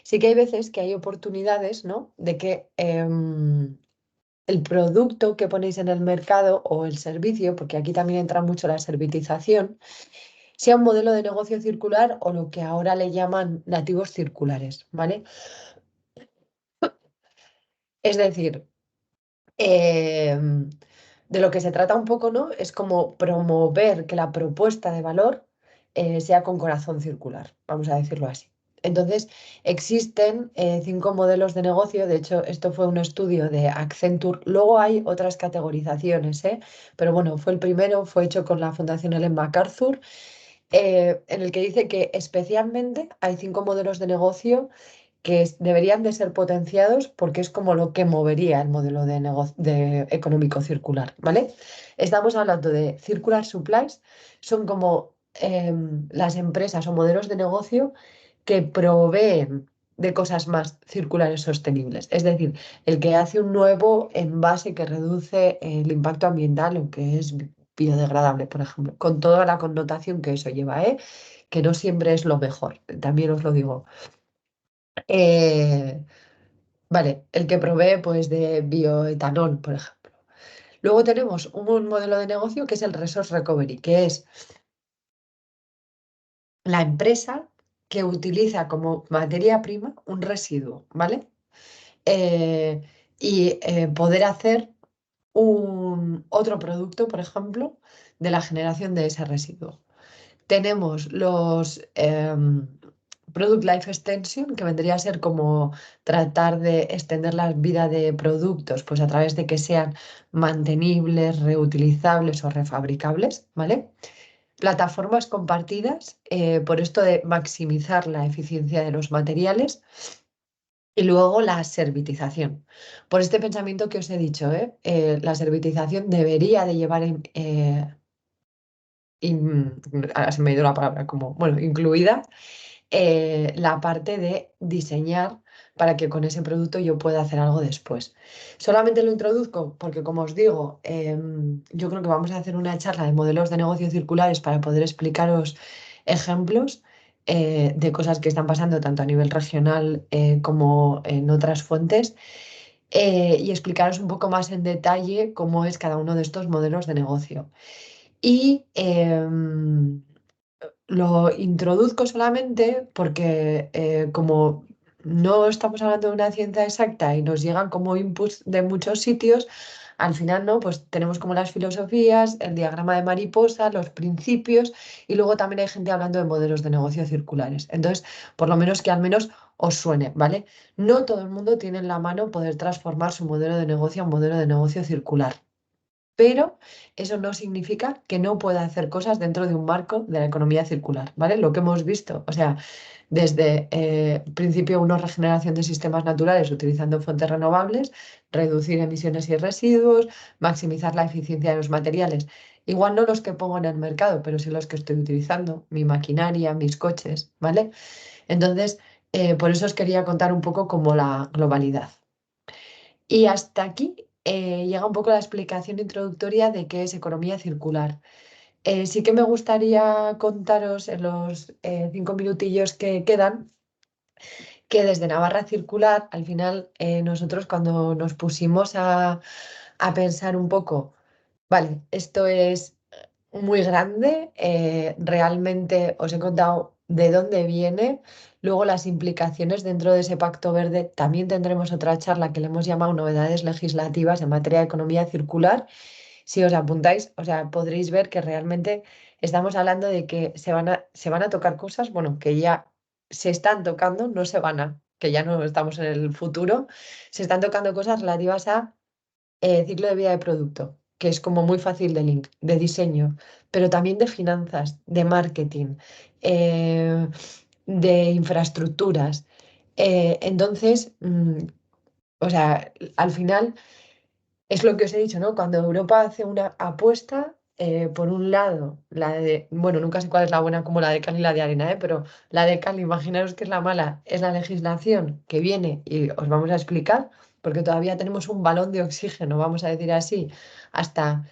Sí que hay veces que hay oportunidades, ¿no? De que el producto que ponéis en el mercado o el servicio, porque aquí también entra mucho la servitización, sea un modelo de negocio circular o lo que ahora le llaman nativos circulares, ¿vale? Es decir, de lo que se trata un poco, ¿no? Es como promover que la propuesta de valor sea con corazón circular, vamos a decirlo así. Entonces, existen 5 modelos de negocio, de hecho, esto fue un estudio de Accenture, luego hay otras categorizaciones, ¿eh? Pero bueno, fue el primero, fue hecho con la Fundación Ellen MacArthur en el que dice que especialmente hay 5 modelos de negocio que deberían de ser potenciados porque es como lo que movería el modelo de económico circular, ¿vale? Estamos hablando de circular supplies, son como las empresas o modelos de negocio que proveen de cosas más circulares sostenibles. Es decir, el que hace un nuevo envase que reduce el impacto ambiental o que es biodegradable, por ejemplo, con toda la connotación que eso lleva, ¿eh? Que no siempre es lo mejor, también os lo digo. Eh, vale, el que provee pues de bioetanol, por ejemplo. Luego tenemos un modelo de negocio que es el Resource Recovery, que es la empresa que utiliza como materia prima un residuo, ¿vale? Y poder hacer otro producto, por ejemplo, de la generación de ese residuo. Tenemos los Product Life Extension, que vendría a ser como tratar de extender la vida de productos, pues a través de que sean mantenibles, reutilizables o refabricables, ¿vale? Plataformas compartidas, por esto de maximizar la eficiencia de los materiales. Y luego la servitización. Por este pensamiento que os he dicho, la servitización debería de llevar ahora se me ha ido la palabra, como, bueno, incluida la parte de diseñar para que con ese producto yo pueda hacer algo después. Solamente lo introduzco porque, como os digo, yo creo que vamos a hacer una charla de modelos de negocio circulares para poder explicaros ejemplos de cosas que están pasando tanto a nivel regional como en otras fuentes. Y explicaros un poco más en detalle cómo es cada uno de estos modelos de negocio. Y lo introduzco solamente porque como no estamos hablando de una ciencia exacta y nos llegan como inputs de muchos sitios, al final no, pues tenemos como las filosofías, el diagrama de mariposa, los principios y luego también hay gente hablando de modelos de negocio circulares. Entonces, por lo menos que al menos os suene, ¿vale? No todo el mundo tiene en la mano poder transformar su modelo de negocio a un modelo de negocio circular. Pero eso no significa que no pueda hacer cosas dentro de un marco de la economía circular, ¿vale? Lo que hemos visto, o sea, desde principio una regeneración de sistemas naturales utilizando fuentes renovables, reducir emisiones y residuos, maximizar la eficiencia de los materiales. Igual no los que pongo en el mercado, pero sí los que estoy utilizando, mi maquinaria, mis coches, ¿vale? Entonces, por eso os quería contar un poco como la globalidad. Y hasta aquí llega un poco la explicación introductoria de qué es economía circular. Sí que me gustaría contaros en los 5 minutillos que quedan que desde Navarra Circular, al final, nosotros cuando nos pusimos a pensar un poco, vale, esto es muy grande, realmente os he contado de dónde viene, luego las implicaciones dentro de ese Pacto Verde, también tendremos otra charla que le hemos llamado novedades legislativas en materia de economía circular. Si os apuntáis, o sea, podréis ver que realmente estamos hablando de que se van a tocar cosas, bueno, que ya se están tocando, no se van a, que ya no estamos en el futuro, se están tocando cosas relativas a ciclo de vida de producto, que es como muy fácil de link, de diseño, pero también de finanzas, de marketing, eh, de infraestructuras. Entonces, o sea, al final es lo que os he dicho, ¿no? Cuando Europa hace una apuesta, por un lado, la de, bueno, nunca sé cuál es la buena como la de cal y la de arena, pero la de cal, imaginaros que es la mala, es la legislación que viene y os vamos a explicar, porque todavía tenemos un balón de oxígeno, vamos a decir así, hasta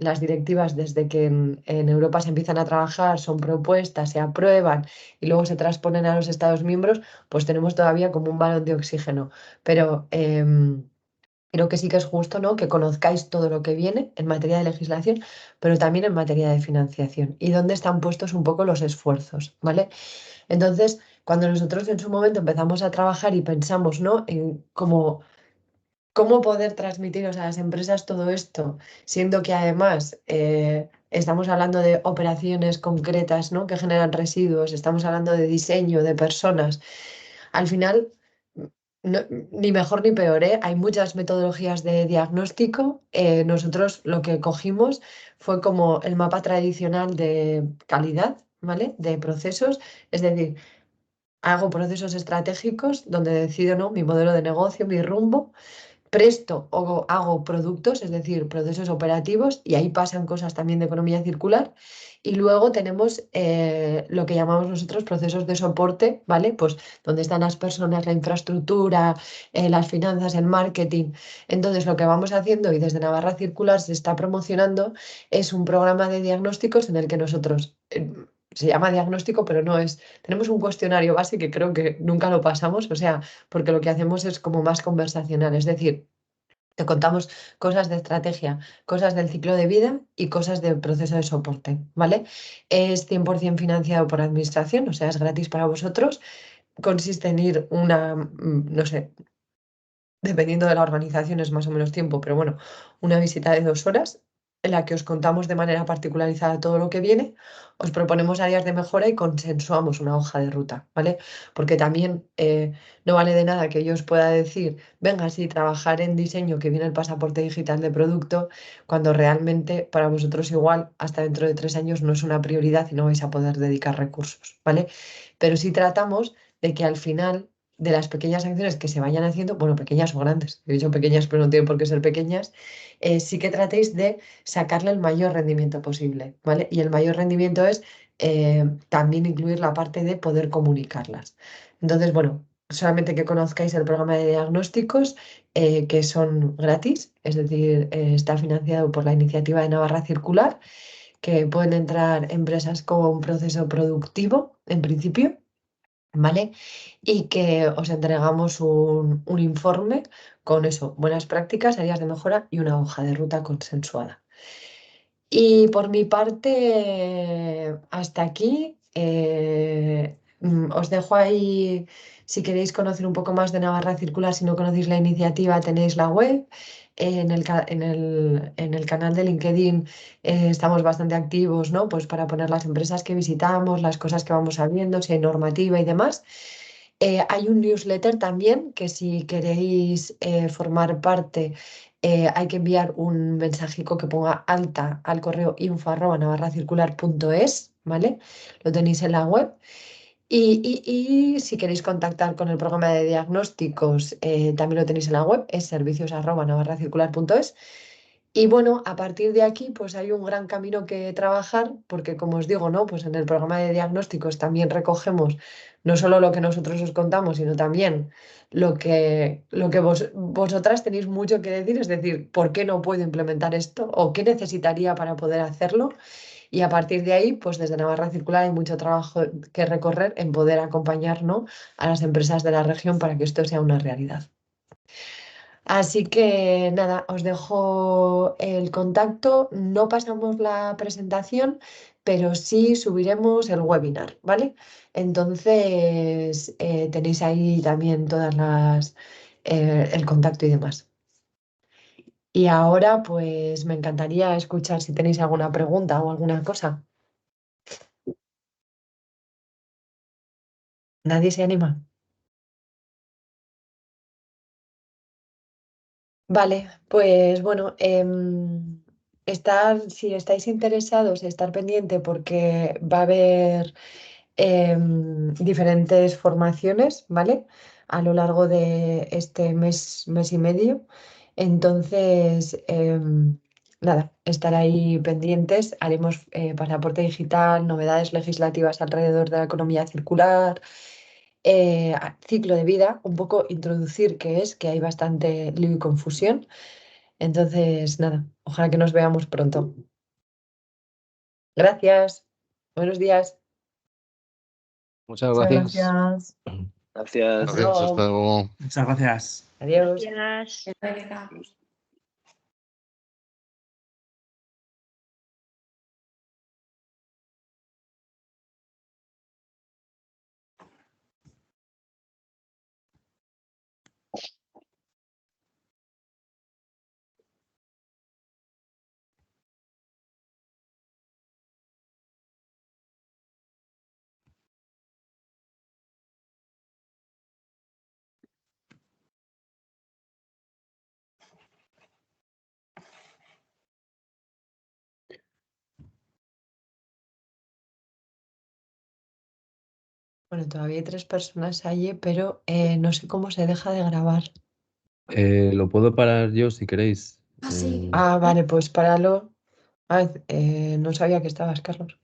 las directivas desde que en Europa se empiezan a trabajar, son propuestas, se aprueban y luego se transponen a los Estados miembros, pues tenemos todavía como un balón de oxígeno. Pero creo que sí que es justo, ¿no? Que conozcáis todo lo que viene en materia de legislación, pero también en materia de financiación y dónde están puestos un poco los esfuerzos, ¿vale? Entonces, cuando nosotros en su momento empezamos a trabajar y pensamos, ¿no? En cómo poder transmitiros a las empresas todo esto, siendo que además estamos hablando de operaciones concretas, ¿no? Que generan residuos, estamos hablando de diseño, de personas. Al final, ni mejor ni peor, ¿eh? Hay muchas metodologías de diagnóstico. Nosotros lo que cogimos fue como el mapa tradicional de calidad, ¿vale? De procesos, es decir, hago procesos estratégicos donde decido, ¿no? Mi modelo de negocio, mi rumbo, presto o hago productos, es decir, procesos operativos, y ahí pasan cosas también de economía circular. Y luego tenemos lo que llamamos nosotros procesos de soporte, ¿vale? Pues donde están las personas, la infraestructura, las finanzas, el marketing. Entonces, lo que vamos haciendo y desde Navarra Circular se está promocionando es un programa de diagnósticos en el que nosotros, se llama diagnóstico, pero no es, tenemos un cuestionario base que creo que nunca lo pasamos, o sea, porque lo que hacemos es como más conversacional, es decir, te contamos cosas de estrategia, cosas del ciclo de vida y cosas del proceso de soporte, ¿vale? Es 100% financiado por administración, o sea, es gratis para vosotros. Consiste en ir no sé, dependiendo de la organización es más o menos tiempo, pero bueno, una visita de 2 horas en la que os contamos de manera particularizada todo lo que viene, os proponemos áreas de mejora y consensuamos una hoja de ruta, ¿vale? Porque también no vale de nada que yo os pueda decir, venga, sí, trabajar en diseño, que viene el pasaporte digital de producto, cuando realmente para vosotros igual hasta dentro de 3 años no es una prioridad y no vais a poder dedicar recursos, ¿vale? Pero sí tratamos de que al final de las pequeñas acciones que se vayan haciendo, bueno, pequeñas o grandes, he dicho pequeñas, pero no tienen por qué ser pequeñas, sí que tratéis de sacarle el mayor rendimiento posible, ¿vale? Y el mayor rendimiento es también incluir la parte de poder comunicarlas. Entonces, bueno, solamente que conozcáis el programa de diagnósticos, que son gratis, es decir, está financiado por la iniciativa de Navarra Circular, que pueden entrar empresas con un proceso productivo, en principio, ¿vale? Y que os entregamos un informe con eso, buenas prácticas, áreas de mejora y una hoja de ruta consensuada. Y por mi parte, hasta aquí. Os dejo ahí, si queréis conocer un poco más de Navarra Circular, si no conocéis la iniciativa, tenéis la web. En el canal de LinkedIn estamos bastante activos, ¿no? Pues para poner las empresas que visitamos, las cosas que vamos sabiendo, si hay normativa y demás. Hay un newsletter también que si queréis formar parte, hay que enviar un mensajico que ponga alta al correo info@navarracircular.es, ¿vale? Lo tenéis en la web. Y si queréis contactar con el programa de diagnósticos, también lo tenéis en la web, es servicios@navarracircular.es. Y bueno, a partir de aquí, pues hay un gran camino que trabajar, porque como os digo, ¿no? Pues en el programa de diagnósticos también recogemos no solo lo que nosotros os contamos, sino también lo que vosotras tenéis mucho que decir, es decir, ¿por qué no puedo implementar esto? ¿O qué necesitaría para poder hacerlo? Y a partir de ahí, pues desde Navarra Circular hay mucho trabajo que recorrer en poder acompañar, ¿no? A las empresas de la región para que esto sea una realidad. Así que nada, os dejo el contacto. No pasamos la presentación, pero sí subiremos el webinar, ¿vale? Entonces tenéis ahí también el contacto y demás. Y ahora, pues me encantaría escuchar si tenéis alguna pregunta o alguna cosa. ¿Nadie se anima? Vale, pues bueno, si estáis interesados, estar pendiente porque va a haber diferentes formaciones, ¿vale? A lo largo de este mes, mes y medio. Entonces, nada, estar ahí pendientes. Haremos pasaporte digital, novedades legislativas alrededor de la economía circular, ciclo de vida, un poco introducir qué es, que hay bastante lío y confusión. Entonces, nada, ojalá que nos veamos pronto. Gracias. Buenos días. Muchas Muchas gracias. gracias. Gracias. Hasta Gracias, hasta luego. luego. Muchas gracias. Adiós. Gracias. Bueno, todavía hay 3 personas allí, pero no sé cómo se deja de grabar. Lo puedo parar yo si queréis. Ah, sí. Vale, pues páralo. No sabía que estabas, Carlos.